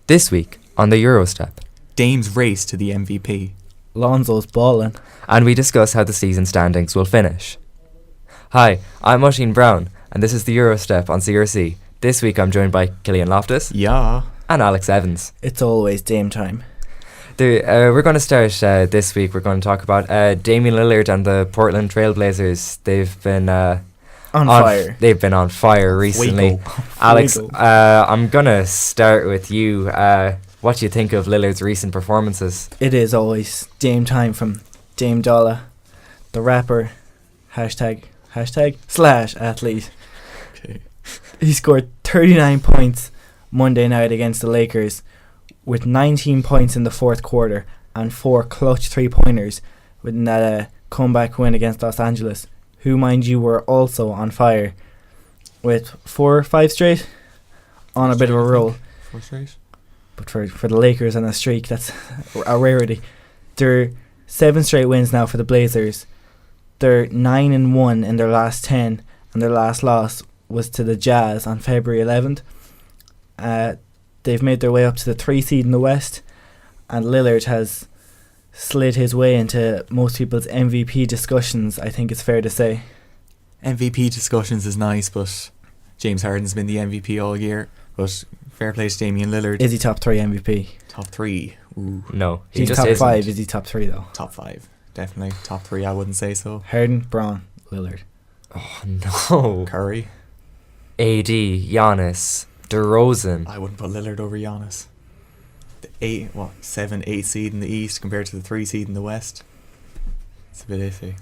This week on the Eurostep. Dame's race to the MVP. Lonzo's balling. And we discuss how the season standings will finish. Hi, I'm Oisin Brown, and this is the Eurostep on CRC. This week I'm joined by Killian Loftus. Yeah. And Alex Evans. It's always Dame time. We're going to start this week. We're going to talk about Damian Lillard and the Portland Trailblazers. They've been on fire. They've been on fire recently. Alex, I'm going to start with you. What do you think of Lillard's recent performances? It is always Dame time from Dame Dollar, the rapper, hashtag / athlete. Okay. He scored 39 points Monday night against the Lakers with 19 points in the fourth quarter and 4 clutch 3-pointers within that comeback win against Los Angeles, who, mind you, were also on fire with 4 or 5 straight on a bit of a roll. 4 straight? But for the Lakers on a streak, that's a rarity. They're 7 straight wins now for the Blazers. They're 9-1 in their last 10, and their last loss was to the Jazz on February 11th. They've made their way up to the 3 seed in the West, and Lillard has slid his way into most people's MVP discussions, I think it's fair to say. MVP discussions is nice, but James Harden's been the MVP all year. But fair play to Damian Lillard. Is he top 3 MVP? Top 3. Ooh. No, he He's just top isn't. 5. Is he top 3 though? Top 5. Definitely. Top 3, I wouldn't say so. Harden, Braun, Lillard. Oh no. Curry. AD, Giannis, DeRozan. I wouldn't put Lillard over Giannis. The 7, 8 seed in the East compared to the 3 seed in the West. It's a bit iffy.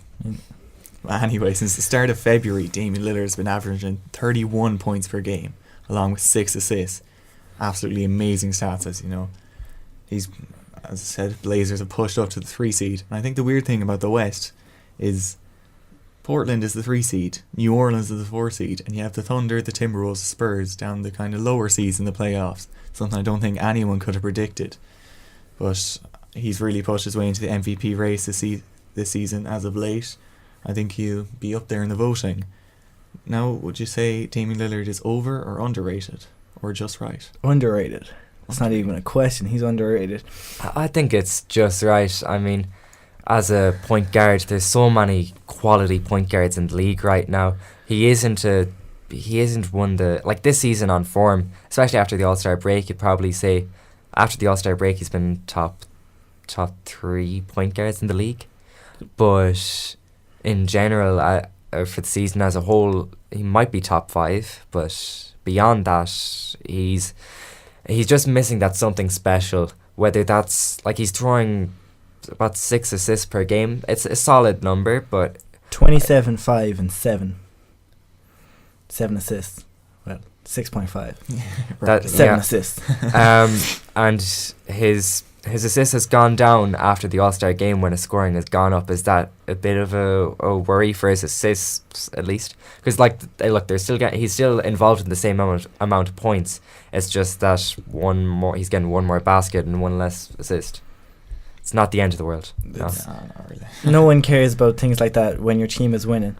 But anyway, since the start of February, Damian Lillard has been averaging 31 points per game, along with 6 assists. Absolutely amazing stats, as you know. He's, as I said, Blazers have pushed up to the 3 seed. And I think the weird thing about the West is Portland is the 3 seed, New Orleans is the 4 seed, and you have the Thunder, the Timberwolves, the Spurs down the kind of lower seeds in the playoffs. Something I don't think anyone could have predicted. But he's really pushed his way into the MVP race this season as of late. I think he'll be up there in the voting. Now, would you say Damian Lillard is over or underrated? Or just right? Underrated. It's not even a question. He's underrated. I think it's just right. I mean, as a point guard, there's so many quality point guards in the league right now. He isn't one this season on form, especially after the All-Star break. You'd probably say after the All-Star break he's been top 3 point guards in the league. But in general, for the season as a whole, he might be top 5. But beyond that, he's just missing that something special. Whether that's like he's throwing about 6 assists per game. It's a solid number, but 27, 5 and 7. 7 assists. Well, 6.5. 7 assists. And his assist has gone down after the All-Star game when his scoring has gone up. Is that a bit of a worry for his assists, at least? Because he's still involved in the same amount of points. It's just that he's getting one more basket and 1 less assist. It's not the end of the world. No. Not really. No one cares about things like that when your team is winning.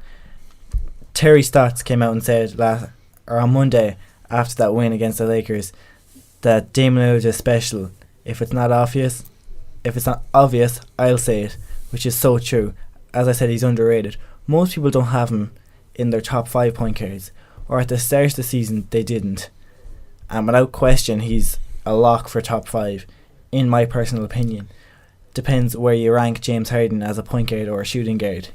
Terry Stotts came out and said on Monday after that win against the Lakers that Damian Lillard is special. If it's not obvious, I'll say it, which is so true. As I said, he's underrated. Most people don't have him in their top 5 point guards, or at the start of the season they didn't. And without question, he's a lock for top 5, in my personal opinion. Depends where you rank James Harden as a point guard or a shooting guard.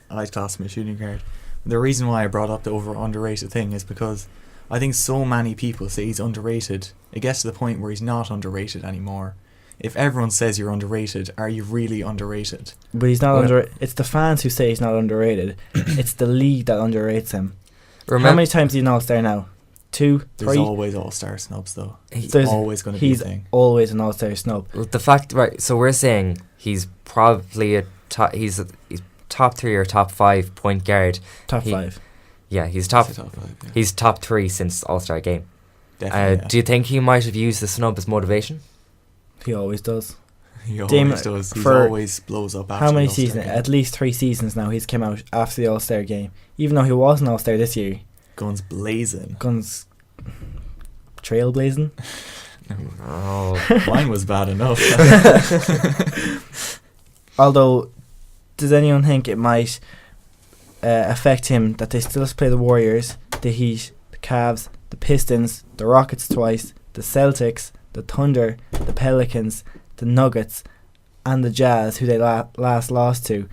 I like class him a shooting guard. The reason why I brought up the underrated thing is because I think so many people say he's underrated. It gets to the point where he's not underrated anymore. If everyone says you're underrated, are you really underrated? But he's not underrated. It's the fans who say he's not underrated. It's the league that underrates him. How many times is he an All-Star now? 2, 3? There's always All-Star snubs, though. He's always going to be a thing. He's always an All-Star snub. The fact, right? So we're saying he's probably he's top 3 or top 5 point guard. Top 5. Yeah, he's top 5. Yeah. He's top 3 since All-Star game. Definitely. Do you think he might have used the snub as motivation? He always does. He always does. He always blows up after how many the All-Star seasons? game. At least 3 seasons now he's come out after the All-Star game. Even though he wasn't All-Star this year. Guns blazing. Guns trailblazing. Oh, Mine was bad enough. Although, does anyone think it might affect him that they still have to play the Warriors, the Heat, the Cavs, the Pistons, the Rockets twice, the Celtics, the Thunder, the Pelicans, the Nuggets, and the Jazz, who they last lost to?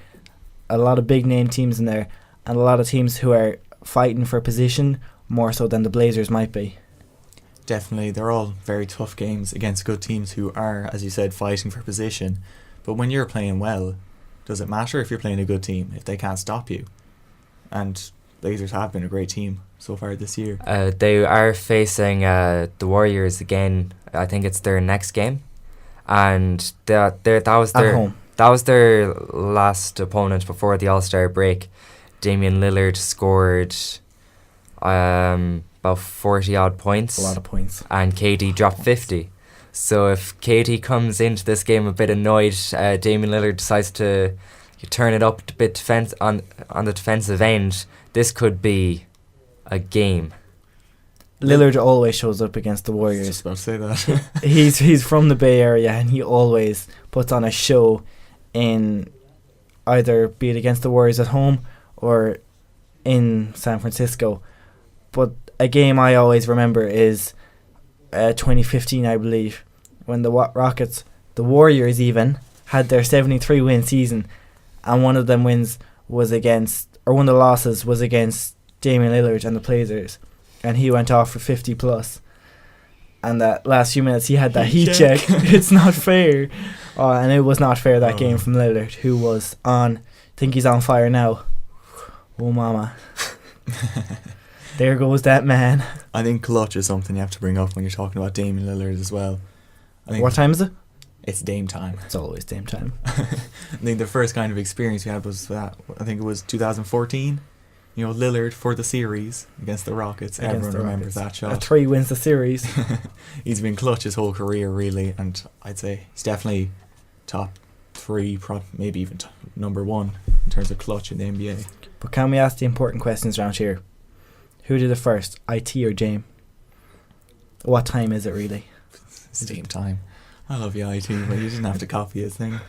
A lot of big name teams in there, and a lot of teams who are fighting for position more so than the Blazers might be. Definitely, they're all very tough games against good teams who are, as you said, fighting for position. But when you're playing well, does it matter if you're playing a good team if they can't stop you? And Blazers have been a great team so far this year. they are facing the Warriors again. I think it's their next game, and that was At their home. that was their last opponent before the All-Star break. Damian Lillard scored about 40 odd points. A lot of points. And KD dropped 50. So if KD comes into this game a bit annoyed, Damian Lillard decides to turn it up a bit on the defensive end, this could be a game. Lillard always shows up against the I was Warriors. just about to say that. He's from the Bay Area, and he always puts on a show in either be it against the Warriors at home or in San Francisco. But a game I always remember is 2015, I believe, when the Rockets, the Warriors even, had their 73 win season, and one of them wins was against, or one of the losses was against Damian Lillard and the Blazers, and he went off for 50 plus. And that last few minutes he had that heat check. It's not fair. And it was not fair that game from Lillard, who was on, I think he's on fire now. Oh mama. There goes that man. I think clutch is something you have to bring up when you're talking about Damian Lillard as well. I think What time is it? It's Dame time. It's always Dame time. I think the first kind of experience we had was that, I think it was 2014. You know, Lillard for the series against the Rockets. Against Everyone the remembers Rockets. that A shot. 3 wins the series. He's been clutch his whole career, really, and I'd say he's definitely top 3, maybe even number 1 in terms of clutch in the NBA. But can we ask the important questions around here? Who did it first, IT or Jame? What time is it really? It's Dame time. I love you, IT, but you didn't have to copy his thing.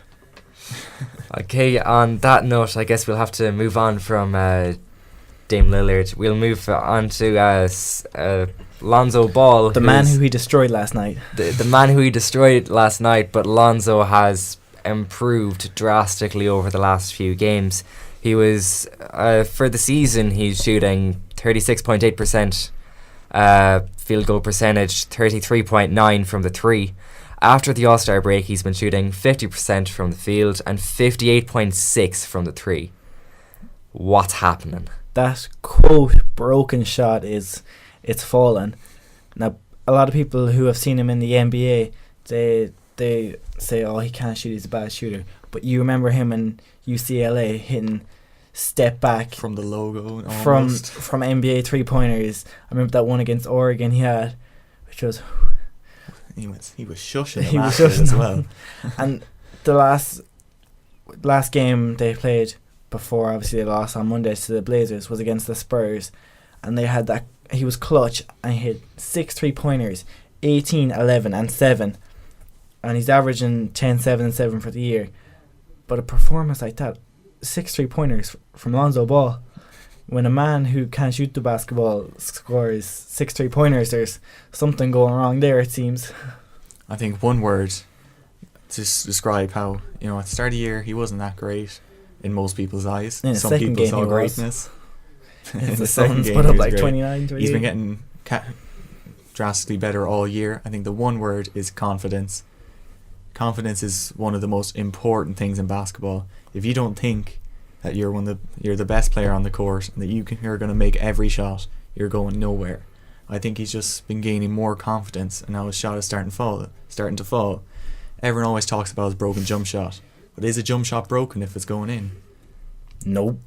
Okay, on that note, I guess we'll have to move on from Dame Lillard. We'll move on to Lonzo Ball. The man who he destroyed last night. The man who he destroyed last night, but Lonzo has improved drastically over the last few games. He was, for the season, he's shooting 36.8% field goal percentage, 33.9% from the 3. After the All-Star break, he's been shooting 50% from the field and 58.6% from the 3. What's happening? That quote broken shot it's fallen. Now a lot of people who have seen him in the NBA, they say, oh, he can't shoot, he's a bad shooter. But you remember him in UCLA hitting step back From the logo almost. from NBA 3-pointers. I remember that one against Oregon he had, which was He was shushing He him was after it shushing as him. well. and the last game they played before obviously they lost on Monday to the Blazers was against the Spurs, and they had that he was clutch and he hit 6 3-pointers, 18, 11 and 7, and he's averaging 10, 7 and 7 for the year. But a performance like that, 6 3-pointers from Lonzo Ball, when a man who can't shoot the basketball scores 6 3-pointers, there's something going wrong there, it seems. I think one word to describe how, at the start of the year he wasn't that great in most people's eyes. In the Some second people game saw he was. greatness. The the second Suns game put he up was like great. 29, 28. He's been getting drastically better all year. I think the one word is confidence. Confidence is one of the most important things in basketball. If you don't think that you're the best player on the court and that you're going to make every shot, you're going nowhere. I think he's just been gaining more confidence, and now his shot is starting to fall. Everyone always talks about his broken jump shot, but is a jump shot broken if it's going in? Nope.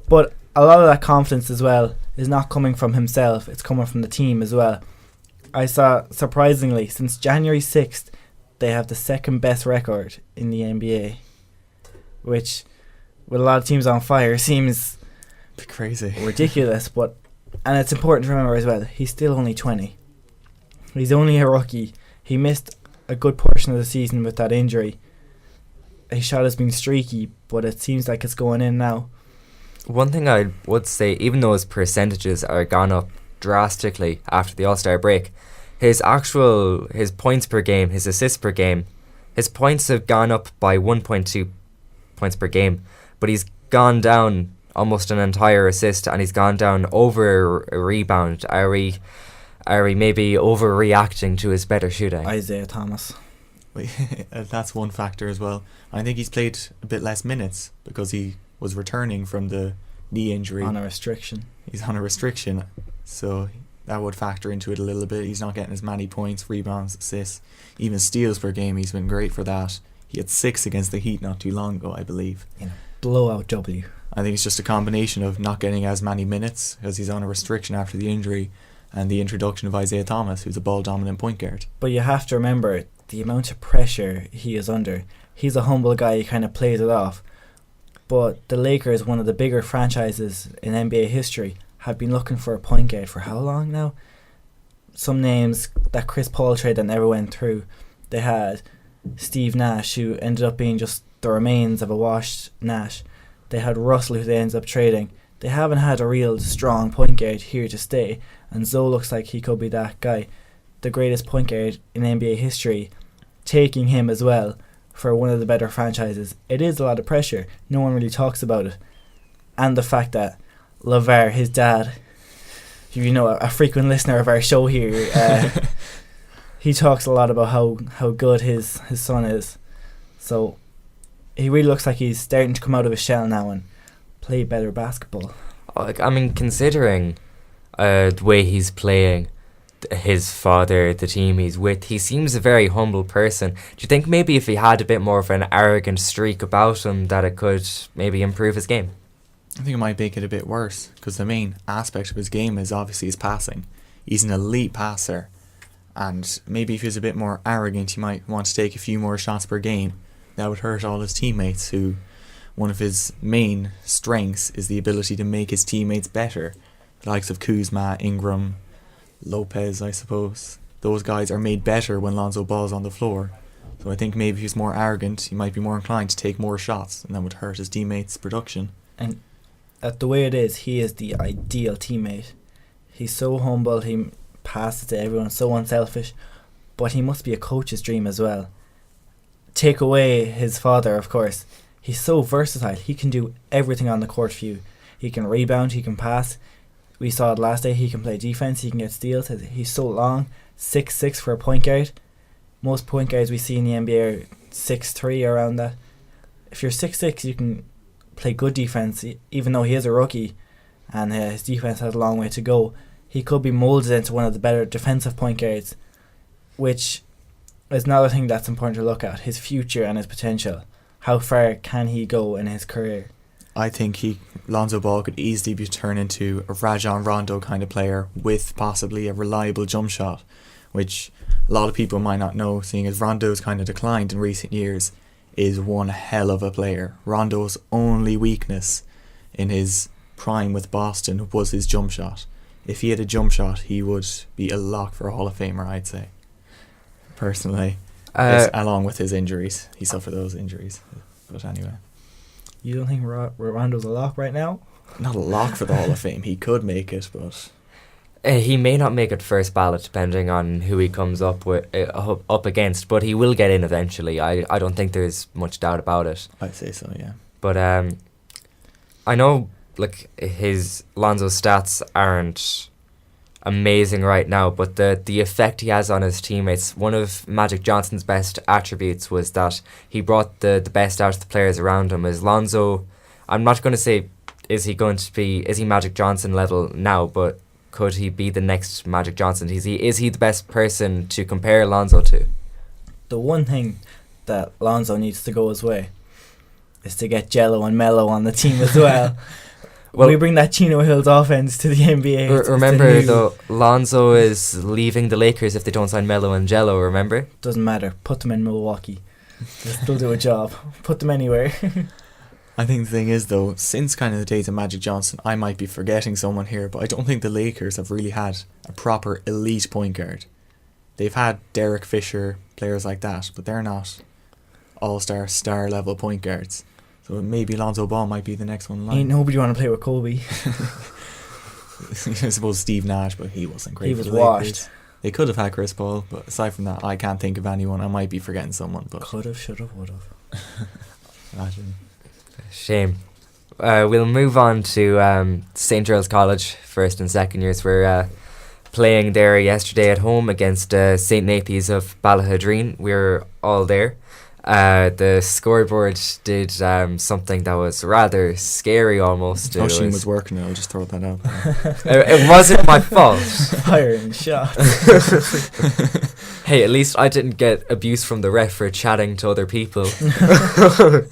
But a lot of that confidence as well is not coming from himself, it's coming from the team as well. I saw, surprisingly, since January 6th, they have the second best record in the NBA, which, with a lot of teams on fire, seems A bit crazy. ridiculous. And it's important to remember as well, he's still only 20. He's only a rookie. He missed a good portion of the season with that injury. His shot has been streaky, but it seems like it's going in now. One thing I would say, even though his percentages are gone up drastically after the All-Star break, his points per game, his assists per game, his points have gone up by 1.2 points per game, but he's gone down almost an entire assist, and he's gone down over a rebound. Are we maybe overreacting to his better shooting? Isaiah Thomas. That's one factor as well. I think he's played a bit less minutes because he was returning from the knee injury. On a restriction. He's on a restriction, so that would factor into it a little bit. He's not getting as many points, rebounds, assists, even steals per game. He's been great for that. He had 6 against the Heat not too long ago, I believe. In a blowout W. I think it's just a combination of not getting as many minutes because he's on a restriction after the injury, and the introduction of Isaiah Thomas, who's a ball-dominant point guard. But you have to remember the amount of pressure he is under. He's a humble guy, he kind of plays it off. But the Lakers, one of the bigger franchises in NBA history, have been looking for a point guard for how long now? Some names, that Chris Paul trade that never went through. They had Steve Nash, who ended up being just the remains of a washed Nash. They had Russell, who they ended up trading. They haven't had a real strong point guard here to stay, and Zoe looks like he could be that guy. The greatest point guard in NBA history, taking him as well for one of the better franchises. It is a lot of pressure. No one really talks about it. And the fact that LeVar, his dad, a frequent listener of our show here, he talks a lot about how good his son is. So he really looks like he's starting to come out of his shell now and play better basketball. I mean, considering the way he's playing, his father, the team he's with, he seems a very humble person. Do you think maybe if he had a bit more of an arrogant streak about him that it could maybe improve his game? I think it might make it a bit worse because the main aspect of his game is obviously his passing. He's an elite passer, and maybe if he was a bit more arrogant, he might want to take a few more shots per game. That would hurt all his teammates, who one of his main strengths is the ability to make his teammates better. The likes of Kuzma, Ingram, Lopez, I suppose. Those guys are made better when Lonzo Ball's on the floor. So I think maybe if he's more arrogant, he might be more inclined to take more shots, and that would hurt his teammates' production. And at the way it is, he is the ideal teammate. He's so humble, he passes to everyone, so unselfish, but he must be a coach's dream as well. Take away his father, of course. He's so versatile. He can do everything on the court for you. He can rebound, he can pass. We saw it last day, he can play defense, he can get steals. He's so long, 6'6" for a point guard. Most point guards we see in the NBA are 6'3", around that. If you're 6'6", you can play good defense, even though he is a rookie and his defense has a long way to go. He could be moulded into one of the better defensive point guards, which is another thing that's important to look at, his future and his potential. How far can he go in his career? I think Lonzo Ball could easily be turned into a Rajon Rondo kind of player with possibly a reliable jump shot, which a lot of people might not know, seeing as Rondo's kind of declined in recent years, is one hell of a player. Rondo's only weakness in his prime with Boston was his jump shot. If he had a jump shot, he would be a lock for a Hall of Famer, I'd say. Personally. Along with his injuries. He suffered those injuries. But anyway. You don't think Rondo's a lock right now? Not a lock for the Hall of Fame. He could make it, but he may not make it first ballot depending on who he comes up with up against, but he will get in eventually. I don't think there's much doubt about it. I'd say so, yeah. But I know his Lonzo's stats aren't amazing right now, but the effect he has on his teammates, one of Magic Johnson's best attributes was that he brought the best out of the players around him. Is Lonzo, I'm not going to say is he Magic Johnson level now, but could he be the next Magic Johnson? Is he the best person to compare Lonzo to? The one thing that Lonzo needs to go his way is to get Jello and Melo on the team as well. Well, we bring that Chino Hills offense to the NBA. Remember, though, Lonzo is leaving the Lakers if they don't sign Melo and Jello, remember? Doesn't matter. Put them in Milwaukee. They'll still do a job. Put them anywhere. I think the thing is, though, since kind of the days of Magic Johnson, I might be forgetting someone here, but I don't think the Lakers have really had a proper elite point guard. they've had Derek Fisher, players like that, but they're not all-star, star-level point guards. So maybe Lonzo Ball might be the next one in line. Ain't nobody want to play with Kobe. I suppose Steve Nash, but he wasn't great. He for was the Lakers. washed. They could have had Chris Paul, but aside from that, I can't think of anyone. I might be forgetting someone, but Could have, should have, would have. imagine. Shame. We'll move on to St. Giles College, first and second years. We're playing there yesterday at home against St. Nathan's of Ballahadreen. We were all there. The scoreboard did something that was rather scary almost. Oisin was working it, I'll just throw that out. It wasn't my fault. Firing shots. Hey, at least I didn't get abuse from the ref for chatting to other people.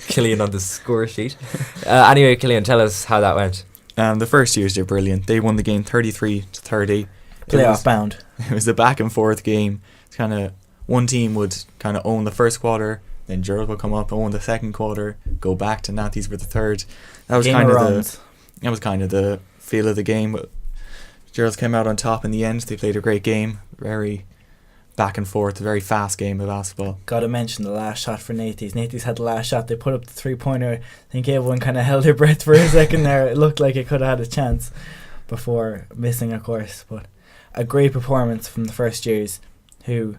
Killian on the score sheet. Anyway, Killian, tell us how that went. The first years they're brilliant. They won the game 33-30. Playoff bound. It was a back and forth game. It's kind of one team would kind of own the first quarter, then Gerald would come up, own the second quarter, go back to Nathies for the third. That was kind of the feel of the game. But Gerald's came out on top in the end. They played a great game, very back and forth, very fast game of basketball. Gotta mention the last shot for Nathies. Nathies had the last shot. They put up the 3-pointer. I think everyone kind of held their breath for a second there. It looked like it could have had a chance before missing, of course. But a great performance from the first years, who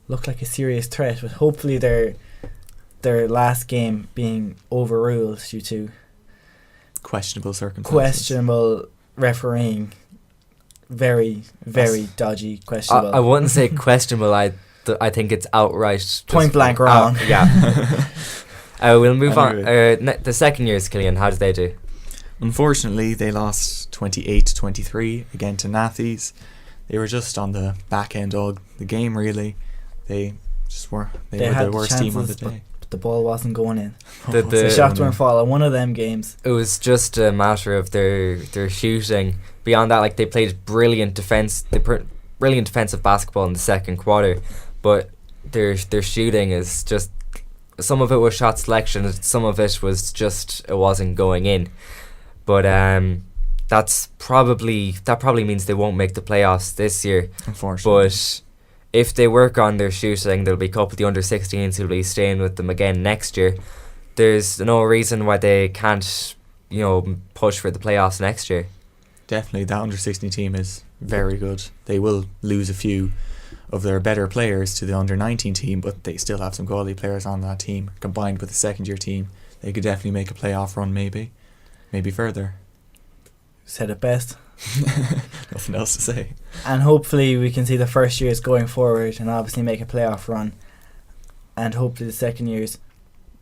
looked like a serious threat. But hopefully their last game being overruled due to Questionable circumstances. questionable refereeing. Very, very dodgy, questionable. I wouldn't say questionable. I think it's outright Point blank wrong. Yeah. We'll move Anyway. on. The second year's, Killian, how did they do? Unfortunately, they lost 28-23 again to Nathies. They were just on the back end of the game, really. They were had the worst team on the chances, day. But the ball wasn't going in. The shots weren't falling. One of them games. It was just a matter of their shooting. Beyond that, like, they played brilliant defense. Brilliant defensive basketball in the second quarter, but their shooting is just, some of it was shot selection, some of it was just, it wasn't going in. But that probably means they won't make the playoffs this year. Unfortunately. But if they work on their shooting, there'll be a couple of the under-16s who'll be staying with them again next year. There's no reason why they can't, push for the playoffs next year. Definitely, that under-16 team is very good. They will lose a few of their better players to the under-19 team, but they still have some quality players on that team. Combined with the second-year team, they could definitely make a playoff run, maybe further. Said it best. Nothing else to say. And hopefully we can see the first years going forward and obviously make a playoff run. And hopefully the second years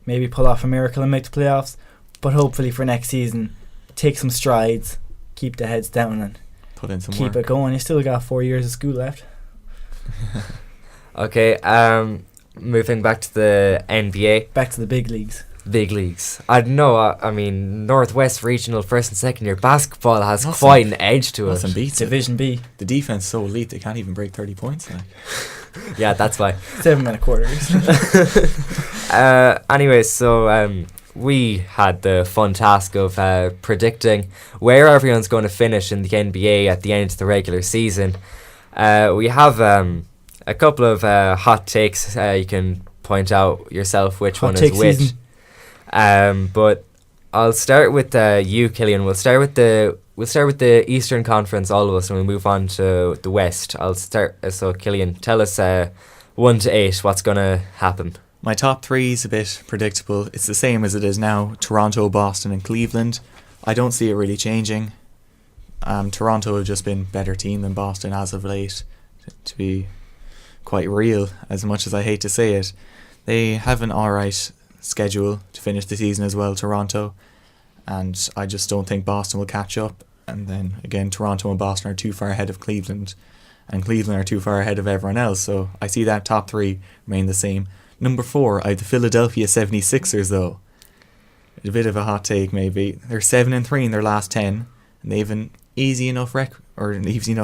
maybe pull off a miracle and make the playoffs. But hopefully for next season, take some strides, keep the heads down and put in some keep work. it going. You still got 4 years of school left. Okay, moving back to the NBA. Back to the big leagues. Big leagues. I don't know. I mean, Northwest Regional first and second year basketball has Nothing- quite an edge to it. Nothing beats it. Division B. The defense is so elite they can't even break 30 points. Like. Yeah, that's why. 7-minute quarters. Anyway, so we had the fun task of predicting where everyone's going to finish in the NBA at the end of the regular season. We have a couple of hot takes. You can point out yourself which Hot one is take which. season. But I'll start with you, Killian. We'll start with the Eastern Conference, all of us, and we'll move on to the West. I'll start. So, Killian, tell us 1 to 8 what's gonna happen. My top three is a bit predictable. It's the same as it is now: Toronto, Boston, and Cleveland. I don't see it really changing. Toronto have just been a better team than Boston as of late, to be quite real, as much as I hate to say it. They have an alright schedule to finish the season as well, Toronto, and I just don't think Boston will catch up. And then again, Toronto and Boston are too far ahead of Cleveland, and Cleveland are too far ahead of everyone else, so I see that top three remain the same. Number 4, I have the Philadelphia 76ers though. A bit of a hot take maybe. They're 7-3 in their last 10, and they have an easy enough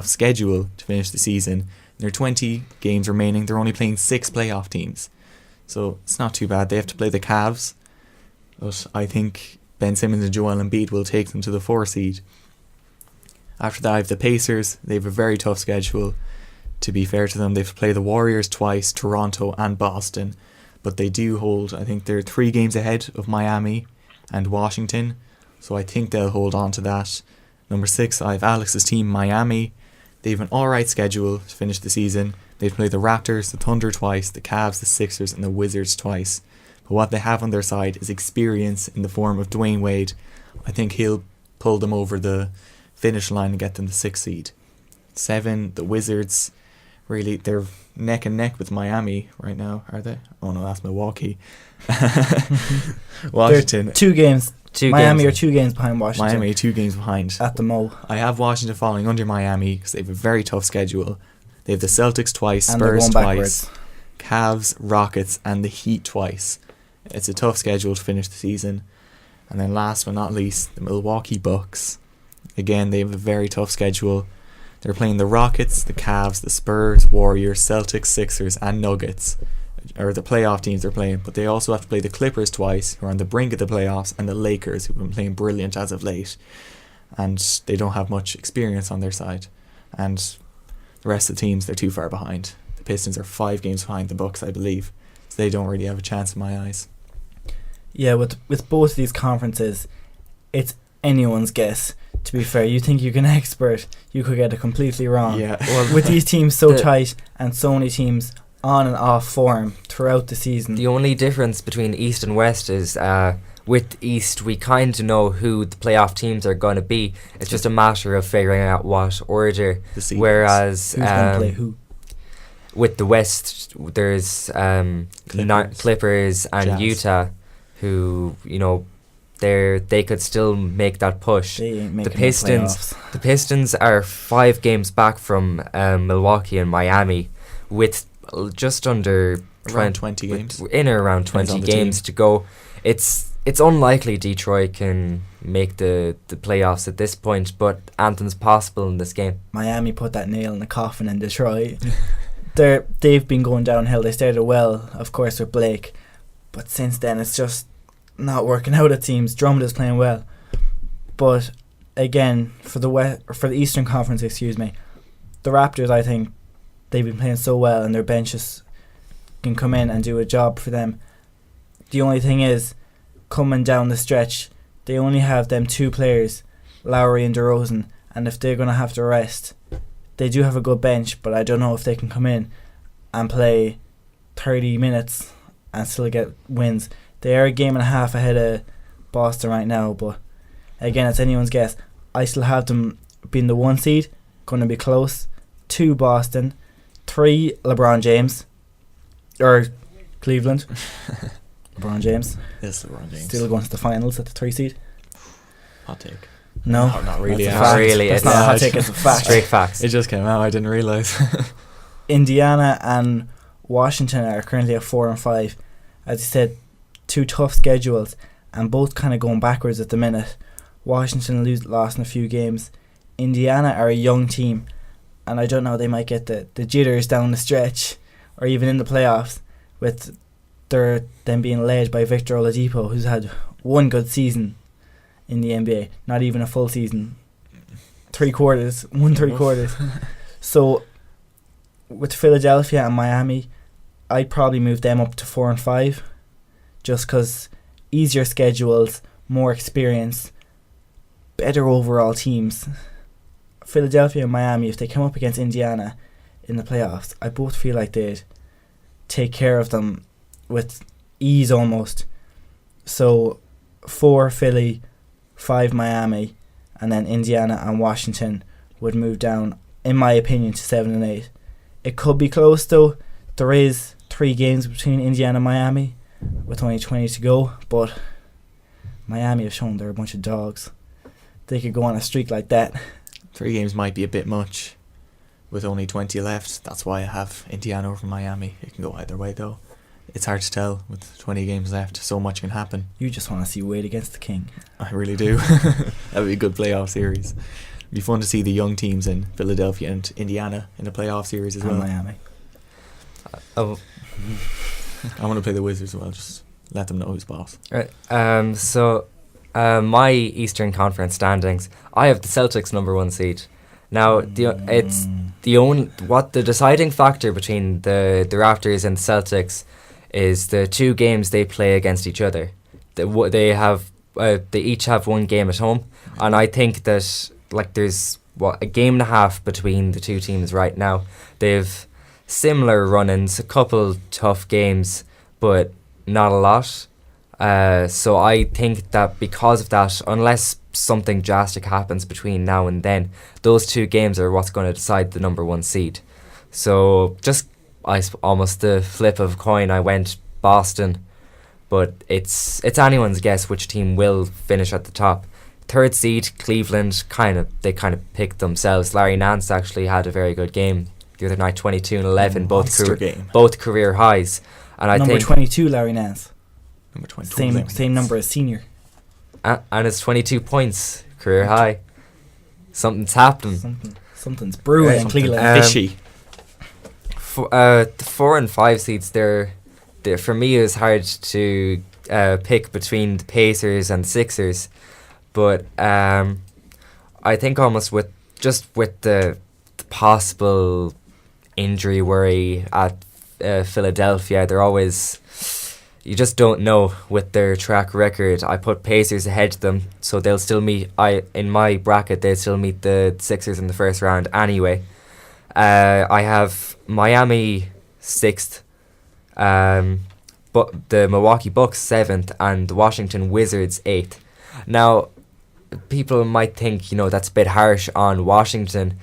schedule to finish the season. There are 20 games remaining. They're only playing 6 playoff teams, so it's not too bad. They have to play the Cavs, but I think Ben Simmons and Joel Embiid will take them to the 4 seed. After that, I have the Pacers. They have a very tough schedule. to be fair to them, they've played the Warriors twice, Toronto and Boston, but they do hold, I think they're 3 games ahead of Miami and Washington, so I think they'll hold on to that. Number 6, I have Alex's team, Miami. They have an alright schedule to finish the season. They've played the Raptors, the Thunder twice, the Cavs, the Sixers and the Wizards twice. But what they have on their side is experience in the form of Dwayne Wade. I think he'll pull them over the finish line and get them the 6th seed. 7, the Wizards. Really, they're neck and neck with Miami right now, are they? Oh no, that's Milwaukee. Washington. They're 2 games. Miami games. are 2 games behind Washington. Miami 2 games behind. At the Mo. I have Washington falling under Miami because they have a very tough schedule. They have the Celtics twice, And they're Spurs going twice, Cavs, Rockets and the Heat twice. It's a tough schedule to finish the season. And then last but not least, the Milwaukee Bucks. Again, they have a very tough schedule. They're playing the Rockets, the Cavs, the Spurs, Warriors, Celtics, Sixers and Nuggets, or the playoff teams they're playing. But they also have to play the Clippers twice, who are on the brink of the playoffs, and the Lakers, who've been playing brilliant as of late. And they don't have much experience on their side. And the rest of the teams, they're too far behind. The Pistons are 5 games behind the Bucks, I believe. So they don't really have a chance in my eyes. Yeah, with both of these conferences, it's anyone's guess. To be fair, you think you're an expert, you could get it completely wrong. Yeah. Well, With these teams so tight and so many teams on and off form throughout the season. The only difference between East and West is with East, we kind of know who the playoff teams are going to be. It's just a matter of figuring out what order. The seeds. Whereas Who's going to play who? with the West, there's Clippers and Jazz. Utah, who, you know, they could still make that push. They ain't making The Pistons are 5 games back from Milwaukee and Miami, with just under Around 20 games. in or around Depends 20 on the games team. to go. It's unlikely Detroit can make the playoffs at this point, but anything's possible in this game. Miami put that nail in the coffin in Detroit. They've been going downhill. They started well, of course, with Blake, but since then it's just not working out. It seems Drummond is playing well, but again for the Eastern Conference, the Raptors, I think they've been playing so well, and their benches can come in and do a job for them. The only thing is, coming down the stretch, they only have them 2 players, Lowry and DeRozan, and if they're going to have to rest, they do have a good bench, but I don't know if they can come in and play 30 minutes and still get wins. They are a game and a half ahead of Boston right now, but again, it's anyone's guess. I still have them being the 1 seed, going to be close. 2 Boston, 3 LeBron James, or Cleveland. LeBron James. Yes, LeBron James. Still going to the finals at the 3 seed. Hot take. No, not really. That's a Not fact. really, That's it's not a hot not. take, it's a fact. Straight facts. It just came out. I didn't realise. Indiana and Washington are currently at 4 and 5. As you said, 2 tough schedules and both kind of going backwards at the minute. Washington lost in a few games. Indiana are a young team, and I don't know, they might get the jitters down the stretch or even in the playoffs with them being led by Victor Oladipo, who's had 1 good season in the NBA, not even a full season. 3/4. So with Philadelphia and Miami, I'd probably move them up to 4 and 5, just because easier schedules, more experience, better overall teams. Philadelphia and Miami, if they come up against Indiana in the playoffs, I both feel like they'd take care of them with ease almost. So 4 Philly, 5 Miami, and then Indiana and Washington would move down, in my opinion, to 7 and 8. It could be close though. There is 3 games between Indiana and Miami with only 20 to go, but Miami have shown they're a bunch of dogs. They could go on a streak like that. 3 games might be a bit much with only 20 left. That's why I have Indiana over Miami. It can go either way though. It's hard to tell with 20 games left. So much can happen. You just want to see Wade against the King. I really do. That would be a good playoff series. It'd be fun to see the young teams in Philadelphia and Indiana in a playoff series as And well. Miami. Oh, I want to play the Wizards as well. Just let them know who's boss. right. So my Eastern Conference standings, I have the Celtics number 1 seed. Now it's the deciding factor between the Raptors and the Celtics is the 2 games they play against each other. They each have 1 game at home, and I think that like there's a game and a half between the 2 teams right now. They've similar run-ins, a couple tough games, but not a lot. So I think that because of that, unless something drastic happens between now and then, those 2 games are what's going to decide the number 1 seed. So just almost the flip of a coin, I went Boston, but it's anyone's guess which team will finish at the top. 3rd seed Cleveland, they kind of picked themselves. Larry Nance actually had a very good game the other night, 22 and 11, both career highs. And I think number 22 Larry Nance. Number 22. Same number as senior. And it's 22 points, career high. Something's happening. Something's brewing in Cleveland. Fishy. The 4 and 5 seeds, they're for me it was hard to pick between the Pacers and Sixers, but I think almost with the possible injury worry at Philadelphia, they're always, you just don't know with their track record. I put Pacers ahead of them, so they'll still meet. In my bracket, they'll still meet the Sixers in the first round anyway. I have Miami 6th, but the Milwaukee Bucks 7th, and the Washington Wizards 8th. Now, people might think that's a bit harsh on Washington,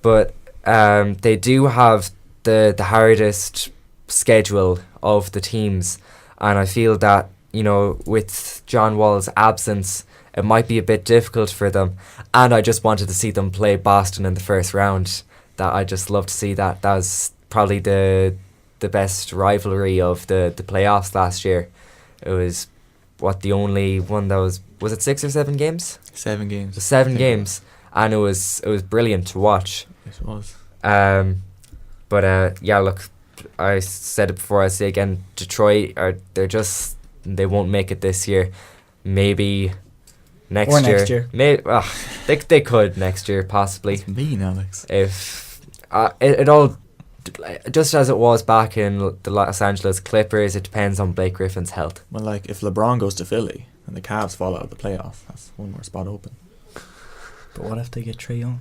but they do have the hardest schedule of the teams, and I feel that with John Wall's absence, it might be a bit difficult for them. And I just wanted to see them play Boston in the first round. That I just love to see that. That was probably the best rivalry of the playoffs last year. It was the only one that was it 6 or 7 games? 7 games. 7 games, and it was brilliant to watch. It was. But yeah, look, I said it before, I say again, Detroit they won't make it this year. Maybe next year. Maybe they could next year possibly. It's mean, Alex. If it all, just as it was back in the Los Angeles Clippers, it depends on Blake Griffin's health. Well, like if LeBron goes to Philly and the Cavs fall out of the playoff, that's one more spot open. But what if they get Trae Young?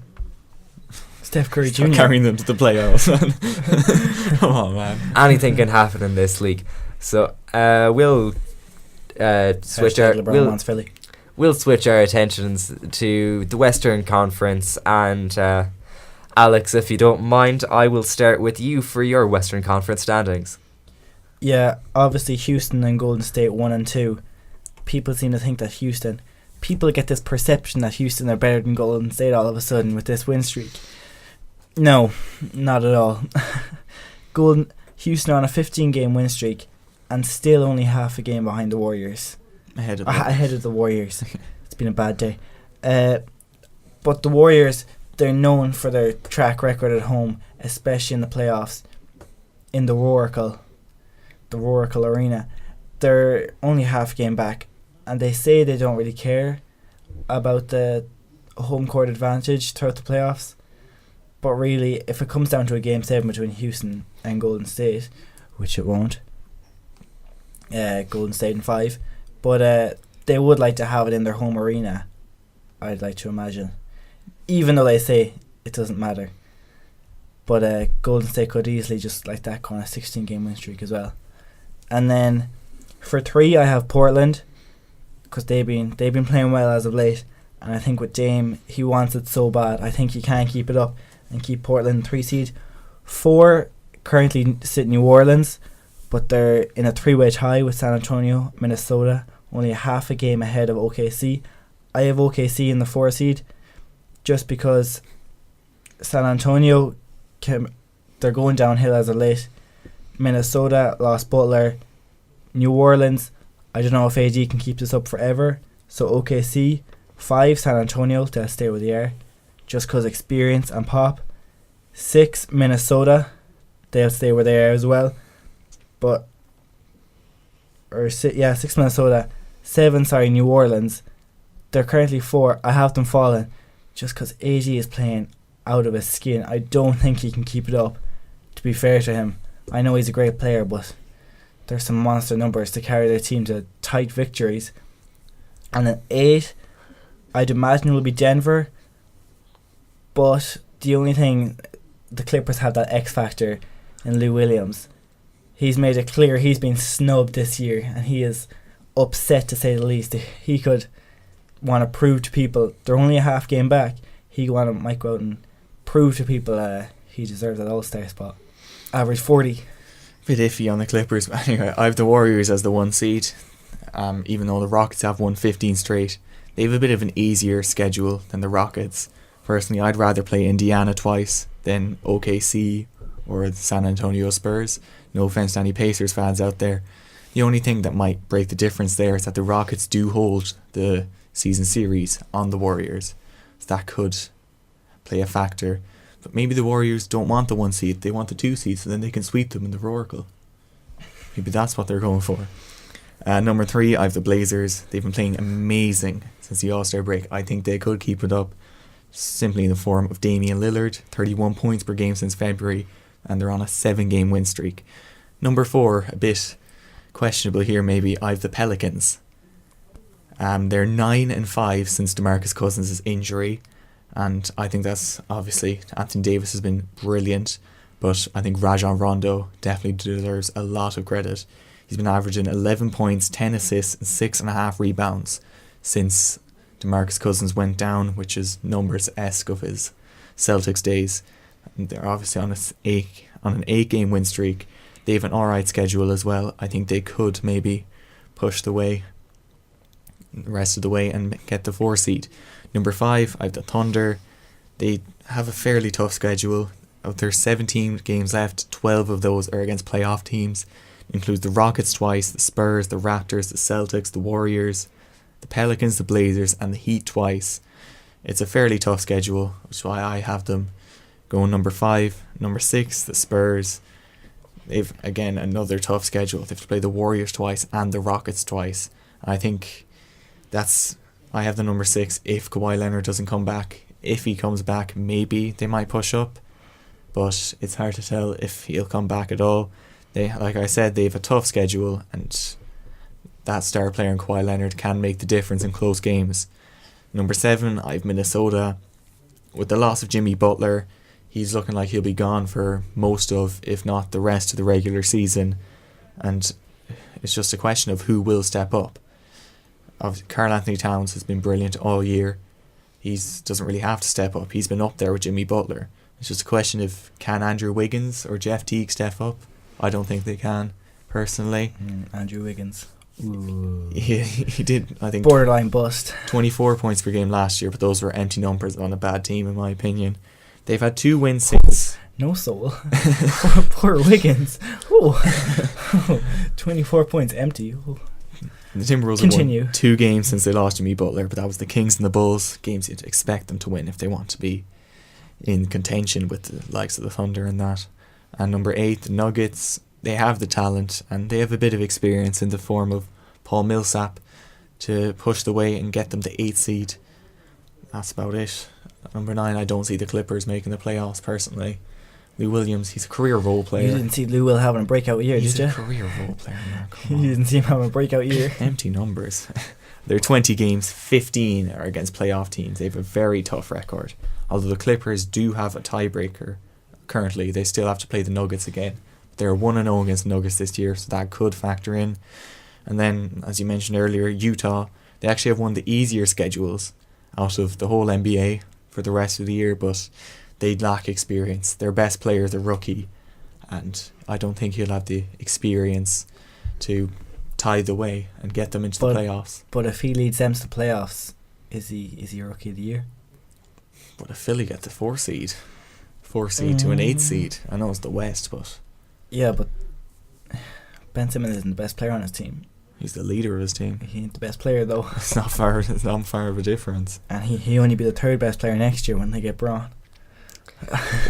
Steph Curry Jr. carrying them to the playoffs. Come on, man. Anything can happen in this league. So we'll switch we'll switch our attentions to the Western Conference, and Alex, if you don't mind, I will start with you for your Western Conference standings. Yeah, obviously Houston and Golden State 1 and 2. People seem to think that people get this perception that Houston are better than Golden State all of a sudden with this win streak. No, not at all. Houston are on a 15-game win streak and still only half a game behind the Warriors. Ahead of the Warriors. It's been a bad day. But the Warriors, they're known for their track record at home, especially in the playoffs. In the Oracle Arena, they're only half a game back, and they say they don't really care about the home court advantage throughout the playoffs. But really, if it comes down to a game 7 between Houston and Golden State, which it won't, Golden State in 5, but they would like to have it in their home arena, I'd like to imagine, even though they say it doesn't matter. But Golden State could easily just like that go on a 16-game win streak as well. And then for 3, I have Portland, because they've been playing well as of late, and I think with Dame, he wants it so bad. I think he can keep it up and keep Portland 3 seed. 4 currently sit New Orleans, but they're in a 3-way tie with San Antonio, Minnesota, only a half a game ahead of OKC. I have OKC in the 4 seed, just because San Antonio they're going downhill as of late. Minnesota lost Butler. New Orleans, I don't know if AD can keep this up forever. So OKC, 5 San Antonio, they'll stay where they are, just because experience and pop. 6 Minnesota, they'll stay where they are as well. But 6 Minnesota. 7 New Orleans. They're currently 4. I have them falling just because AD is playing out of his skin. I don't think he can keep it up, to be fair to him. I know he's a great player, but there's some monster numbers to carry their team to tight victories. And at 8, I'd imagine it will be Denver, but the only thing, the Clippers have that X factor in Lou Williams. He's made it clear he's been snubbed this year, and he is upset, to say the least. He could want to prove to people they're only a half game back. He might go out and prove to people he deserves that All-Star spot. Average 40. Bit iffy on the Clippers, but anyway, I have the Warriors as the 1 seed. Even though the Rockets have won 15 straight, they have a bit of an easier schedule than the Rockets. Personally, I'd rather play Indiana twice than OKC or the San Antonio Spurs. No offense to any Pacers fans out there. The only thing that might break the difference there is that the Rockets do hold the season series on the Warriors. So that could play a factor. But maybe the Warriors don't want the 1 seed, they want the 2 seed, so then they can sweep them in the Oracle. Maybe that's what they're going for. Number 3, I have the Blazers. They've been playing amazing since the All-Star break. I think they could keep it up, simply in the form of Damian Lillard, 31 points per game since February, and they're on a 7-game win streak. Number 4, a bit questionable here maybe, I have the Pelicans. They're 9-5 since DeMarcus Cousins' injury, and I think that's obviously, Anthony Davis has been brilliant, but I think Rajon Rondo definitely deserves a lot of credit. He's been averaging 11 points, 10 assists and 6.5 rebounds since DeMarcus Cousins went down, which is numbers-esque of his Celtics days. And they're obviously on an 8-game win streak. They have an alright schedule as well. I think they could maybe push the rest of the way and get the 4 seed. Number 5, I have the Thunder. They have a fairly tough schedule. Of their 17 games left, 12 of those are against playoff teams. It includes the Rockets twice, the Spurs, the Raptors, the Celtics, the Warriors, the Pelicans, the Blazers, and the Heat twice. It's a fairly tough schedule, which is why I have them going number 5. Number 6, the Spurs. They've, again, another tough schedule. They have to play the Warriors twice and the Rockets twice. I think I have the number 6 if Kawhi Leonard doesn't come back. If he comes back, maybe they might push up, but it's hard to tell if he'll come back at all. Like I said, they have a tough schedule, and that star player in Kawhi Leonard can make the difference in close games. Number 7, I have Minnesota. With the loss of Jimmy Butler, he's looking like he'll be gone for most of, if not the rest of the regular season, and it's just a question of who will step up. Karl Anthony Towns has been brilliant all year. He doesn't really have to step up. He's been up there with Jimmy Butler. It's just a question of, can Andrew Wiggins or Jeff Teague step up? I don't think they can, personally. Andrew Wiggins. He did, I think, borderline bust. 24 points per game last year, but those were empty numbers on a bad team, in my opinion. They've had 2 wins since. No soul. Poor Wiggins. Oh. 24 points empty. Oh. The Timberwolves have won 2 games since they lost Jimmy Butler, but that was the Kings and the Bulls, games you'd expect them to win if they want to be in contention with the likes of the Thunder and that. And number 8, the Nuggets. They have the talent and they have a bit of experience in the form of Paul Millsap to push the way and get them the 8th seed. That's about it. Number 9, I don't see the Clippers making the playoffs personally. Lou Williams, he's a career role player. You didn't see Lou Will having a breakout year, did you? He's a career role player, man. You didn't see him having a breakout year. Empty numbers. Their 20 games, 15 are against playoff teams. They have a very tough record. Although the Clippers do have a tiebreaker currently, they still have to play the Nuggets again. They're 1-0 against the Nuggets this year, so that could factor in. And then, as you mentioned earlier, Utah, they actually have one of the easier schedules out of the whole NBA for the rest of the year, but they lack experience. Their best player is a rookie, and I don't think he'll have the experience to tide the way and get them into the playoffs. But if he leads them to the playoffs, is he Rookie of the Year? But if Philly get the 4 seed to an 8 seed, I know it's the West, but... Yeah, but Ben Simmons isn't the best player on his team. He's the leader of his team. He ain't the best player, though. It's not far of a difference. And he only be the 3rd best player next year when they get Braun.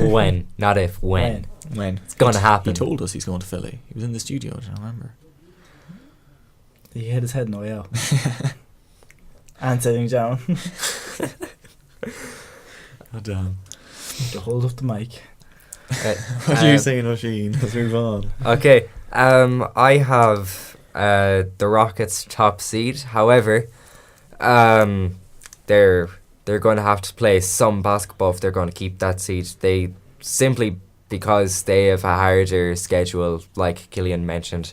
When, not if, when. It's going to happen. He told us he's going to Philly. He was in the studio, do you remember? He had his head in the way out. And sitting down. Oh, damn. To hold up the mic. What are you saying, Oisin? Let's move on. Okay, I have the Rockets top seed. However, they're going to have to play some basketball if they're going to keep that seed. They simply because they have a harder schedule, like Killian mentioned.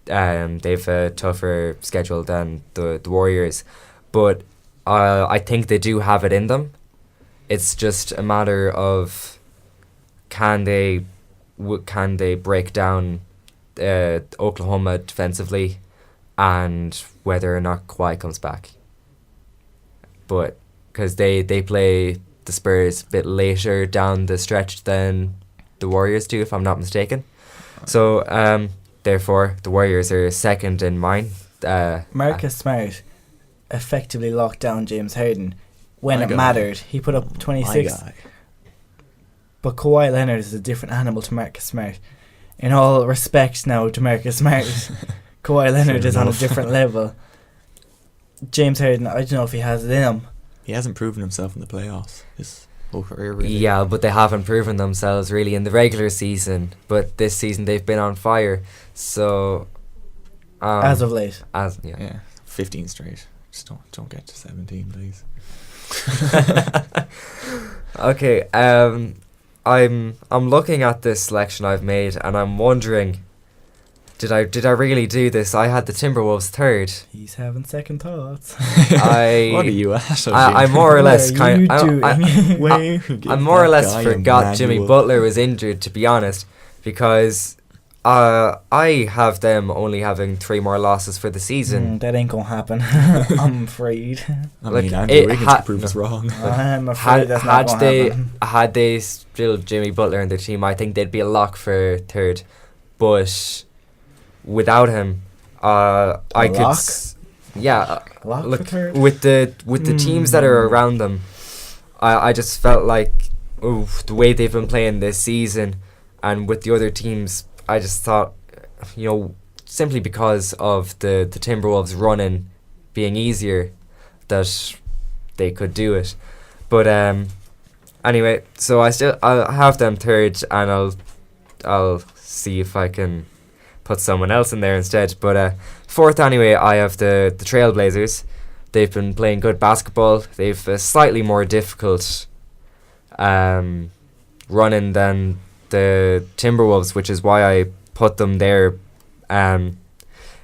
They've a tougher schedule than the Warriors, but I think they do have it in them. It's just a matter of can they break down Oklahoma defensively, and whether or not Kawhi comes back. But because they play the Spurs a bit later down the stretch than the Warriors do, if I'm not mistaken. So therefore the Warriors are second in mine. Marcus Smart effectively locked down James Harden when My it guy. mattered. He put up 26. My guy. But Kawhi Leonard is a different animal to Marcus Smart. In all respect now to Marcus Smart, Kawhi Leonard Fair is on a enough. different level. James Harden, I don't know if he has it in him. He hasn't proven himself in the playoffs. His whole career, really. Yeah, but they haven't proven themselves really in the regular season. But this season they've been on fire. So As of late. Yeah, 15 straight. Just don't get to 17, please. Okay, I'm looking at this selection I've made, and I'm wondering, did I really do this? I had the Timberwolves third. He's having second thoughts. What are you at? I more or less What are you doing? I more or less forgot Jimmy Butler was injured, to be honest, because I have them only having 3 more losses for the season. That ain't gonna happen. I'm afraid. I Like, mean, Andrew it Wiggins ha- could prove us wrong. I'm afraid that's not gonna happen. Had they still Jimmy Butler in their team, I think they'd be a lock for third. But without him, I could. Lock? Lock Look, for third? with the teams that are around them, I just felt like the way they've been playing this season, and with the other teams, I just thought, simply because of the Timberwolves running being easier, that they could do it. But anyway, so I'll have them third, and I'll see if I can put someone else in there instead. But fourth, anyway, I have the Trailblazers. They've been playing good basketball. They've a slightly more difficult running than the Timberwolves, which is why I put them there.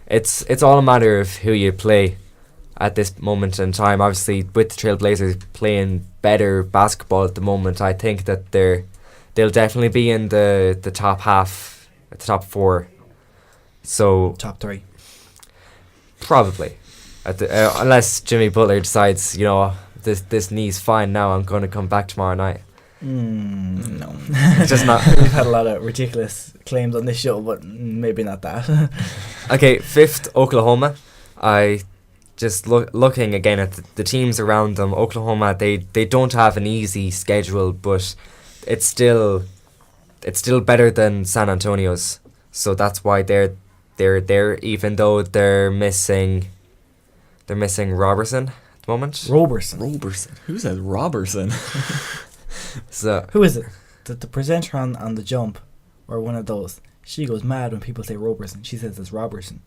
It's all a matter of who you play at this moment in time. Obviously, with the Trailblazers playing better basketball at the moment, I think that they'll definitely be in the top half, the top 4. So Top 3. probably, unless Jimmy Butler decides, this knee's fine now, I'm going to come back tomorrow night. No. It's just not. We've had a lot of ridiculous claims on this show, but maybe not that. Okay, fifth, Oklahoma. I just looking again at the teams around them. Oklahoma, they don't have an easy schedule, but it's still better than San Antonio's. So that's why they're there, even though they're missing Robertson at the moment. Roberson. Who says Robertson? So Who is it? The presenter on the jump, or one of those. She goes mad when people say Roberson. She says it's Robertson.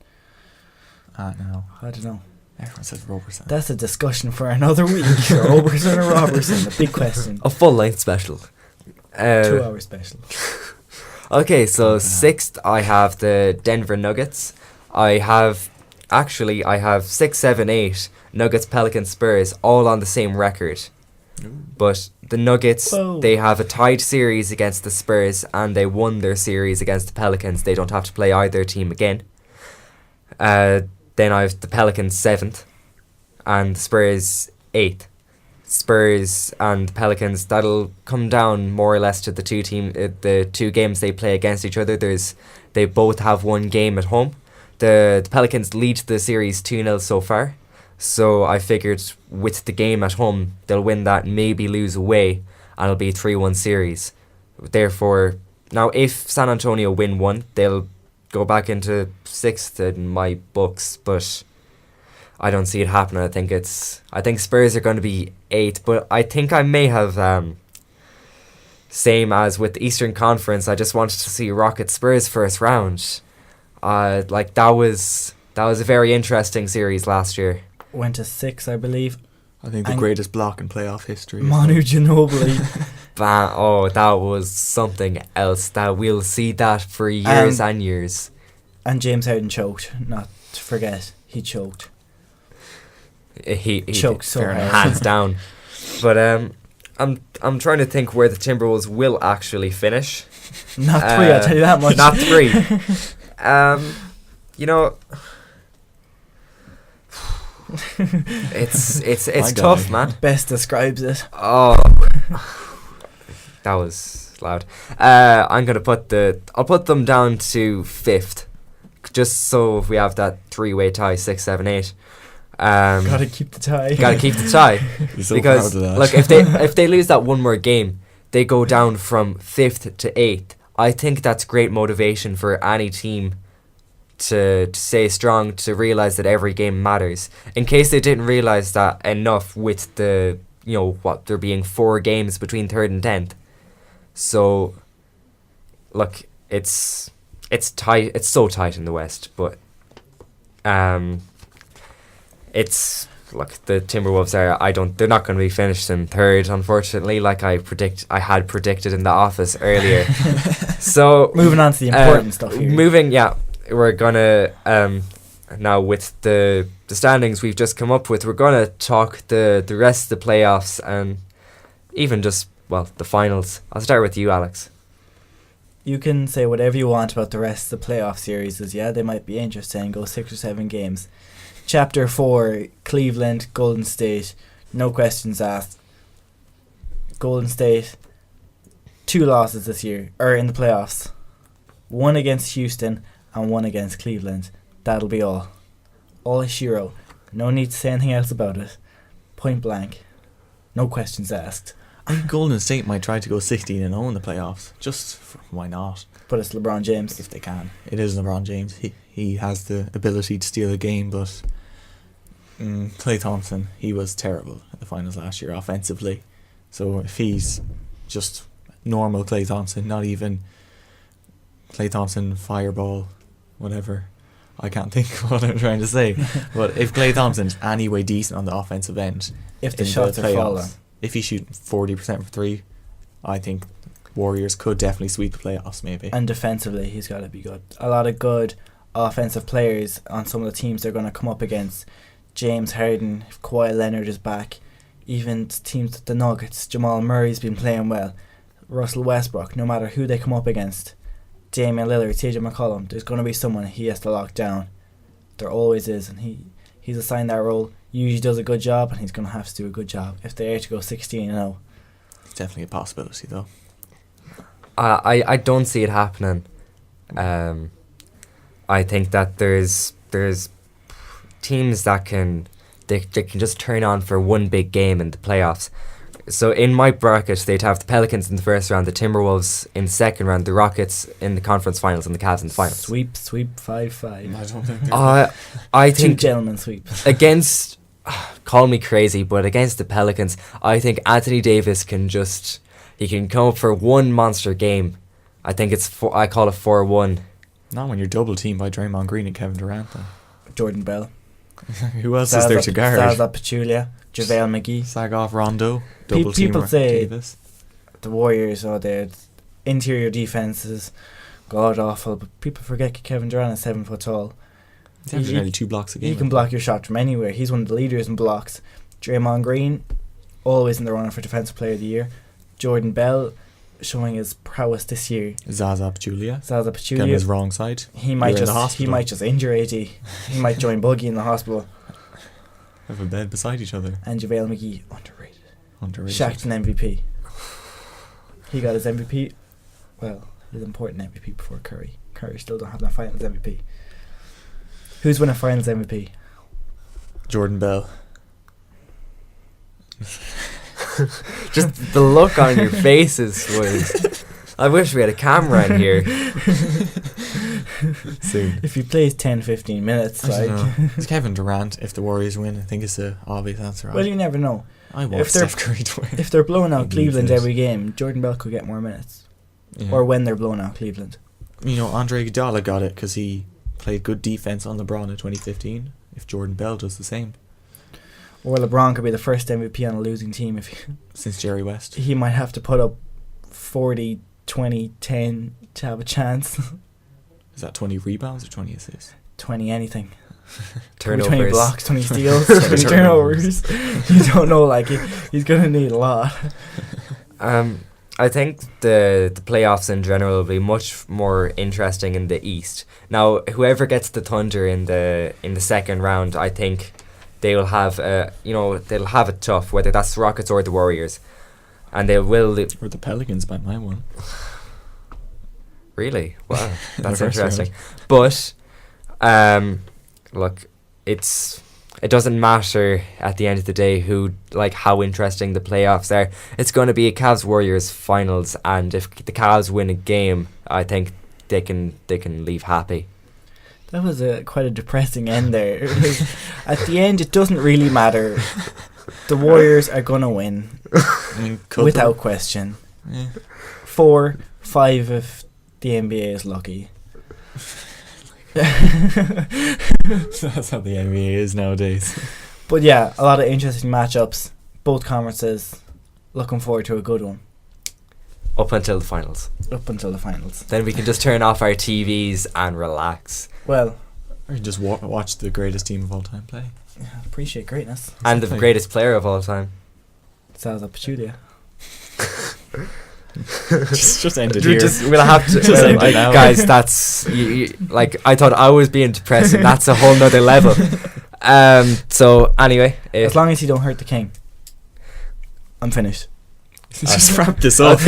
No. I don't know. Everyone says Roberson. That's a discussion for another week. Roberson or Robertson? A big question. a full length special. 2-hour special. Okay, so sixth, I have the Denver Nuggets. I have 6, 7, 8 Nuggets, Pelicans, Spurs, all on the same record. But the Nuggets, Whoa. they have a tied series against the Spurs, and they won their series against the Pelicans. They don't have to play either team again. Then I have the Pelicans 7th, and the Spurs 8th. Spurs and Pelicans, that'll come down more or less to the two games they play against each other. They both have one game at home. The Pelicans lead the series 2-0 so far. So I figured with the game at home, they'll win that, maybe lose away, and it'll be a 3-1 series. Therefore, now if San Antonio win one, they'll go back into 6th in my books, but I don't see it happening. I think Spurs are going to be 8th, but I think I may have same as with the Eastern Conference, I just wanted to see Rockets Spurs first round. Like that was a very interesting series last year. Went to 6, I believe. I think the greatest block in playoff history. Manu Ginobili. That was something else. That we'll see that for years and years. And James Harden choked. Not to forget, he choked. He choked so hard. Hands down. But I'm trying to think where the Timberwolves will actually finish. Not 3, I'll tell you that much. Not 3. You know, it's tough, man. Best describes it. Oh, that was loud. I'm gonna I'll put them down to 5th, just so if we have that 3-way tie, 6, 7, 8. Gotta keep the tie. Gotta keep the tie. So because look, if they lose that one more game, they go down from 5th to 8th. I think that's great motivation for any team to stay strong, to realise that every game matters. In case they didn't realise that enough with the, there being 4 games between 3rd and 10th. So, look, it's tight. It's so tight in the West, but it's look, the Timberwolves they're not going to be finished in 3rd, unfortunately, like I had predicted in the office earlier. So moving on to the important stuff here. We're gonna now with the standings we've just come up with, we're gonna talk the rest of the playoffs and even just the finals. I'll start with you, Alex. You can say whatever you want about the rest of the playoff series. They might be interesting. Go 6 or 7 games. Chapter 4, Cleveland, Golden State. No questions asked. Golden State, 2 losses this year, or in the playoffs. 1 against Houston and 1 against Cleveland. That'll be all. All is shiro. No need to say anything else about it. Point blank. No questions asked. I think Golden State might try to go 16-0 in the playoffs. Why not? But it's LeBron James. If they can. It is LeBron James. He has the ability to steal a game, but Klay Thompson, he was terrible at the finals last year offensively. So if he's just normal Klay Thompson, not even Klay Thompson fireball, whatever, I can't think of what I'm trying to say. But if Klay Thompson's anyway decent on the offensive end, if the shots are falling, if he's shooting 40% for 3, I think Warriors could definitely sweep the playoffs, maybe. And defensively, he's got to be good. A lot of good offensive players on some of the teams they're going to come up against. James Harden, if Kawhi Leonard is back, even teams like the Nuggets, Jamal Murray's been playing well. Russell Westbrook, no matter who they come up against. Damian Lillard, CJ McCollum, there's going to be someone he has to lock down. There always is, and he's assigned that role. Usually does a good job, and he's going to have to do a good job if they are to go 16-0. It's definitely a possibility, though. I don't see it happening. I think that there's teams that can just turn on for one big game in the playoffs. So in my bracket, they'd have the Pelicans in the first round, the Timberwolves in the second round, the Rockets in the conference finals, and the Cavs in the finals. Sweep 5-5. I don't think I think 2 gentlemen sweep. Against, call me crazy, but against the Pelicans, I think Anthony Davis can come up for one monster game. I think I call it 4-1. Not when you're double teamed by Draymond Green and Kevin Durant, though. Jordan Bell. Who else is there to guard? Zaza Pachulia, JaVale McGee. Sag off Rondo. Double people say Davis. The Warriors their interior defenses god awful, but people forget Kevin Durant is 7 foot tall. He's nearly 2 blocks a game. He can block your shot from anywhere. He's one of the leaders in blocks. Draymond Green, always in the running for Defensive Player of the Year. Jordan Bell, showing his prowess this year. Zaza Pachulia. Getting his wrong side. He might just injure AD. He might join Buggy in the hospital. Have a bed beside each other. And JaVale McGee, underrated. Shaq's an MVP. He got his MVP. Well, his important MVP before Curry. Curry still don't have that Finals MVP. Who's winning Finals MVP? Jordan Bell. Just the look on your faces was... I wish we had a camera in here. Soon. If he plays 10-15 minutes, It's Kevin Durant. If the Warriors win, I think it's the obvious answer. Well, you never know. I want Steph Curry to win. If they're blowing out He Cleveland needs it. every game, Jordan Bell could get more minutes. Yeah. Or when they're blowing out Cleveland. You know, Andre Iguodala got it because he played good defense on LeBron in 2015. If Jordan Bell does the same. Or LeBron could be the first MVP on a losing team if Since Jerry West. he might have to put up 40, 20, 10 to have a chance. Is that 20 rebounds or 20 assists? 20 anything. Turnovers. 20 blocks, 20 steals, 20 turnovers. You don't know, like, he's going to need a lot. I think the playoffs in general will be much more interesting in the East. Now, whoever gets the Thunder in the second round, I think they will have they'll have it tough, whether that's the Rockets or the Warriors, and they will. Or the Pelicans by my one. Really? Wow, that's First interesting. round. But look, it doesn't matter at the end of the day how interesting the playoffs are. It's going to be a Cavs Warriors finals, and if the Cavs win a game, I think they can leave happy. That was quite a depressing end there. At the end, it doesn't really matter. The Warriors are going to win. I mean, without question. Yeah. 4, 5 if the NBA is lucky. That's how the NBA is nowadays. But yeah, a lot of interesting matchups. Both conferences. Looking forward to a good one. Up until the finals. Up until the finals. Then we can just turn off our TVs and relax. Well, Or you just watch the greatest team of all time play. yeah, appreciate greatness. And the Exactly. greatest player of all time. Sal's Pachulia. just end it here. We'll have to. Just end it now. Guys, that's I thought I was being depressing. That's a whole nother level. So anyway, As long as you don't hurt the king. I'm finished. Just wrap this up.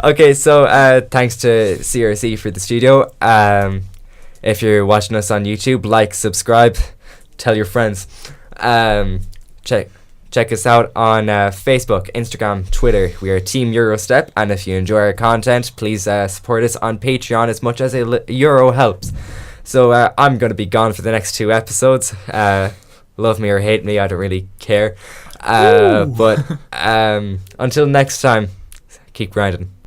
Okay, so thanks to CRC for the studio. If you're watching us on YouTube, like, subscribe, tell your friends. Check us out on Facebook, Instagram, Twitter. We are Team Eurostep, and if you enjoy our content, please support us on Patreon as much as a euro helps. So I'm going to be gone for the next 2 episodes. Love me or hate me, I don't really care. But until next time, keep grinding.